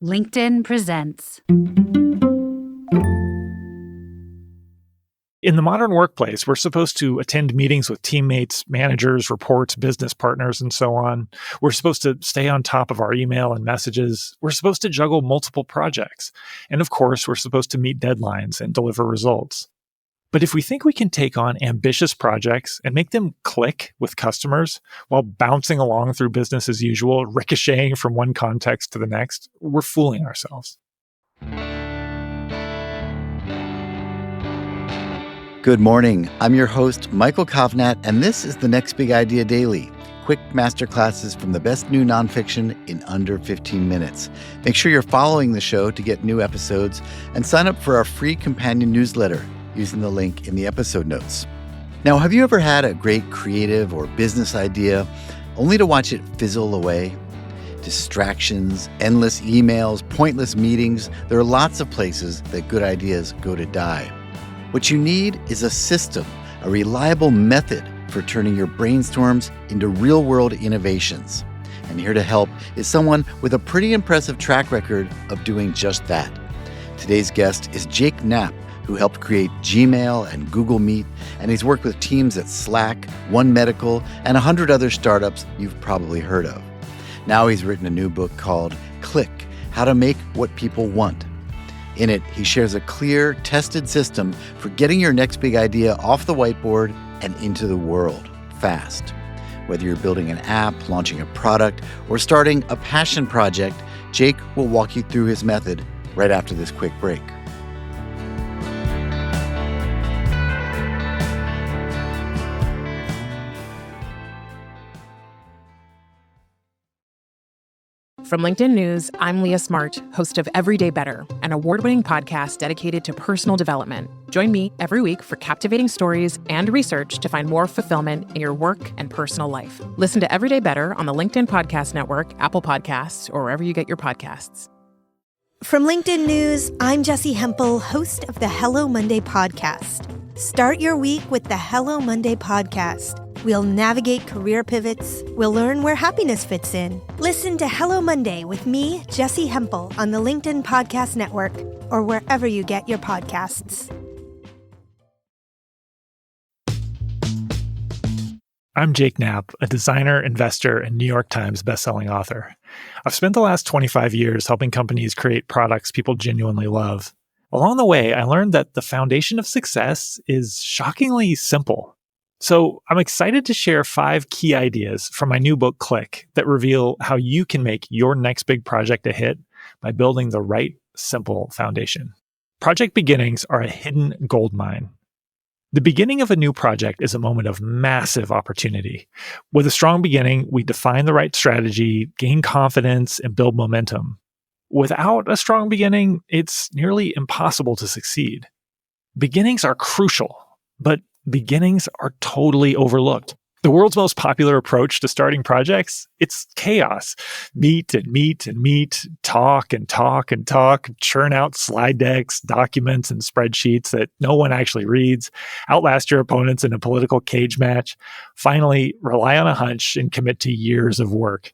LinkedIn presents. In the modern workplace, we're supposed to attend meetings with teammates, managers, reports, business partners, and so on. We're supposed to stay on top of our email and messages. We're supposed to juggle multiple projects. And of course, we're supposed to meet deadlines and deliver results. But if we think we can take on ambitious projects and make them click with customers while bouncing along through business as usual, ricocheting from one context to the next, we're fooling ourselves. Good morning. I'm your host, Michael Kovnat, and this is the Next Big Idea Daily. Quick masterclasses from the best new nonfiction in under 15 minutes. Make sure you're following the show to get new episodes and sign up for our free companion newsletter using the link in the episode notes. Now, have you ever had a great creative or business idea only to watch it fizzle away? Distractions, endless emails, pointless meetings. There are lots of places that good ideas go to die. What you need is a system, a reliable method for turning your brainstorms into real-world innovations. And here to help is someone with a pretty impressive track record of doing just that. Today's guest is Jake Knapp, who helped create Gmail and Google Meet, and he's worked with teams at Slack, One Medical, and 100 other startups you've probably heard of. Now he's written a new book called Click: How to Make What People Want. In it, he shares a clear, tested system for getting your next big idea off the whiteboard and into the world fast. Whether you're building an app, launching a product, or starting a passion project, Jake will walk you through his method right after this quick break. From LinkedIn News, I'm Leah Smart, host of Everyday Better, an award-winning podcast dedicated to personal development. Join me every week for captivating stories and research to find more fulfillment in your work and personal life. Listen to Everyday Better on the LinkedIn Podcast Network, Apple Podcasts, or wherever you get your podcasts. From LinkedIn News, I'm Jessie Hempel, host of the Hello Monday podcast. Start your week with the Hello Monday podcast. We'll navigate career pivots. We'll learn where happiness fits in. Listen to Hello Monday with me, Jessie Hempel, on the LinkedIn Podcast Network or wherever you get your podcasts. I'm Jake Knapp, a designer, investor, and New York Times bestselling author. I've spent the last 25 years helping companies create products people genuinely love. Along the way, I learned that the foundation of success is shockingly simple. So I'm excited to share 5 key ideas from my new book, Click, that reveal how you can make your next big project a hit by building the right, simple foundation. Project beginnings are a hidden gold mine. The beginning of a new project is a moment of massive opportunity. With a strong beginning, we define the right strategy, gain confidence, and build momentum. Without a strong beginning, it's nearly impossible to succeed. Beginnings are crucial, but beginnings are totally overlooked. The world's most popular approach to starting projects, it's chaos. Meet and meet and meet, talk and talk and talk, churn out slide decks, documents, and spreadsheets that no one actually reads, outlast your opponents in a political cage match. Finally, rely on a hunch and commit to years of work.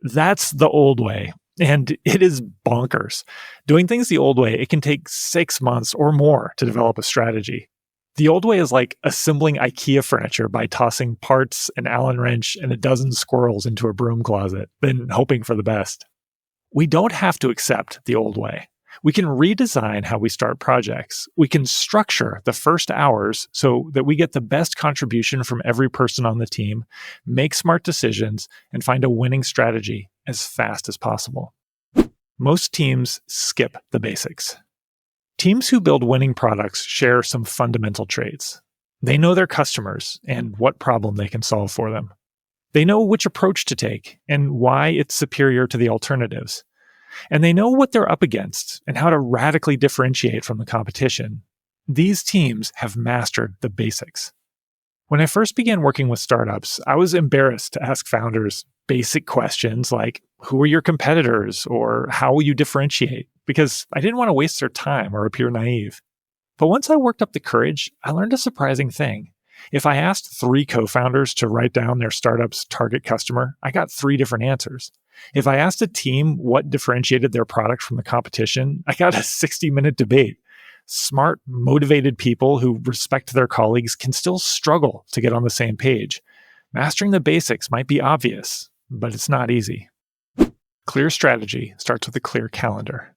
That's the old way. And it is bonkers. Doing things the old way, it can take 6 months or more to develop a strategy. The old way is like assembling IKEA furniture by tossing parts, an Allen wrench, and a dozen squirrels into a broom closet, then hoping for the best. We don't have to accept the old way. We can redesign how we start projects. We can structure the first hours so that we get the best contribution from every person on the team, make smart decisions, and find a winning strategy as fast as possible. Most teams skip the basics. Teams who build winning products share some fundamental traits. They know their customers and what problem they can solve for them. They know which approach to take and why it's superior to the alternatives. And they know what they're up against and how to radically differentiate from the competition. These teams have mastered the basics. When I first began working with startups, I was embarrassed to ask founders basic questions like, who are your competitors, or how will you differentiate? Because I didn't want to waste their time or appear naive. But once I worked up the courage, I learned a surprising thing. If I asked 3 co-founders to write down their startup's target customer, I got 3 different answers. If I asked a team what differentiated their product from the competition, I got a 60-minute debate. Smart, motivated people who respect their colleagues can still struggle to get on the same page. Mastering the basics might be obvious, but it's not easy. Clear strategy starts with a clear calendar.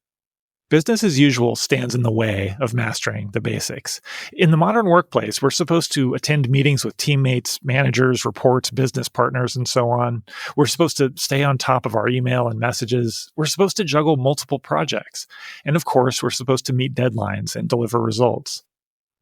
Business as usual stands in the way of mastering the basics. In the modern workplace, we're supposed to attend meetings with teammates, managers, reports, business partners, and so on. We're supposed to stay on top of our email and messages. We're supposed to juggle multiple projects. And of course, we're supposed to meet deadlines and deliver results.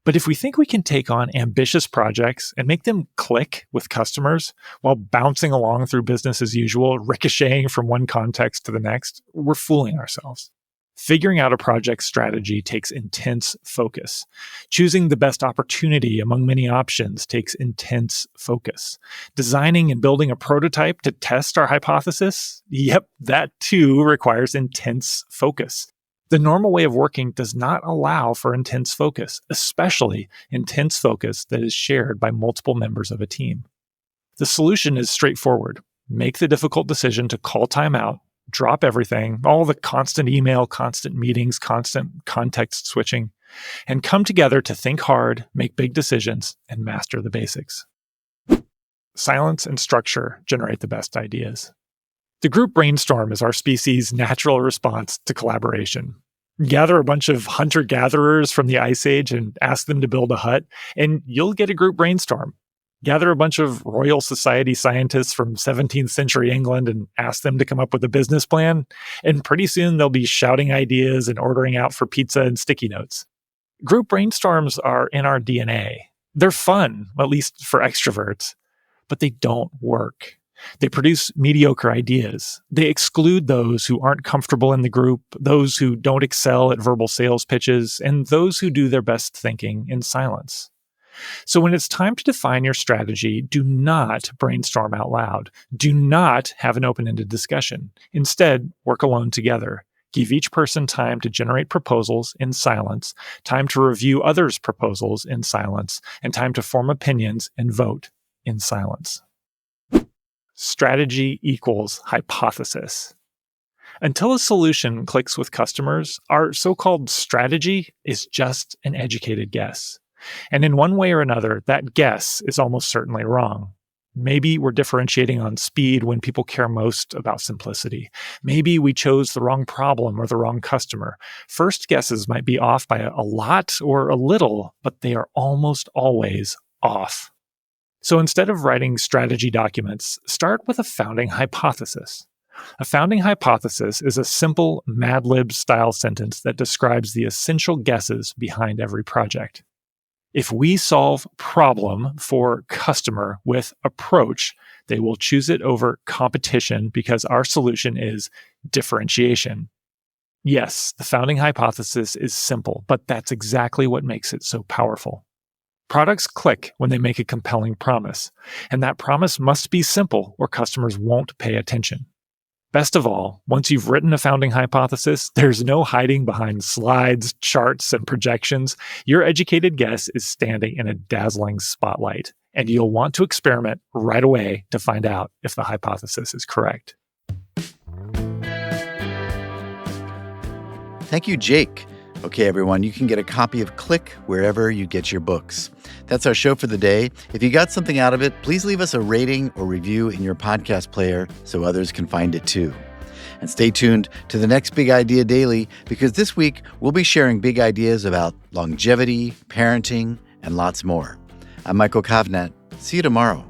But if we think we can take on ambitious projects and make them click with customers while bouncing along through business as usual, ricocheting from one context to the next, we're fooling ourselves. Figuring out a project strategy takes intense focus. Choosing the best opportunity among many options takes intense focus. Designing and building a prototype to test our hypothesis? Yep, that too requires intense focus. The normal way of working does not allow for intense focus, especially intense focus that is shared by multiple members of a team. The solution is straightforward. Make the difficult decision to call time out, drop everything, all the constant email, constant meetings, constant context switching, and come together to think hard, make big decisions, and master the basics. Silence and structure generate the best ideas. The group brainstorm is our species' natural response to collaboration. Gather a bunch of hunter-gatherers from the Ice Age and ask them to build a hut, and you'll get a group brainstorm. Gather a bunch of Royal Society scientists from 17th century England and ask them to come up with a business plan, and pretty soon they'll be shouting ideas and ordering out for pizza and sticky notes. Group brainstorms are in our DNA. They're fun, at least for extroverts, but they don't work. They produce mediocre ideas. They exclude those who aren't comfortable in the group, those who don't excel at verbal sales pitches, and those who do their best thinking in silence. So when it's time to define your strategy, do not brainstorm out loud. Do not have an open-ended discussion. Instead, work alone together. Give each person time to generate proposals in silence, time to review others' proposals in silence, and time to form opinions and vote in silence. Strategy equals hypothesis. Until a solution clicks with customers, our so-called strategy is just an educated guess. And in one way or another, that guess is almost certainly wrong. Maybe we're differentiating on speed when people care most about simplicity. Maybe we chose the wrong problem or the wrong customer. First guesses might be off by a lot or a little, but they are almost always off. So instead of writing strategy documents, start with a founding hypothesis. A founding hypothesis is a simple Mad Lib-style sentence that describes the essential guesses behind every project. If we solve problem for customer with approach, they will choose it over competition because our solution is differentiation. Yes, the founding hypothesis is simple, but that's exactly what makes it so powerful. Products click when they make a compelling promise, and that promise must be simple or customers won't pay attention. Best of all, once you've written a founding hypothesis, there's no hiding behind slides, charts, and projections. Your educated guess is standing in a dazzling spotlight, and you'll want to experiment right away to find out if the hypothesis is correct. Thank you, Jake. Okay, everyone, you can get a copy of Click wherever you get your books. That's our show for the day. If you got something out of it, please leave us a rating or review in your podcast player so others can find it too. And stay tuned to the next Big Idea Daily, because this week we'll be sharing big ideas about longevity, parenting, and lots more. I'm Michael Kovnat. See you tomorrow.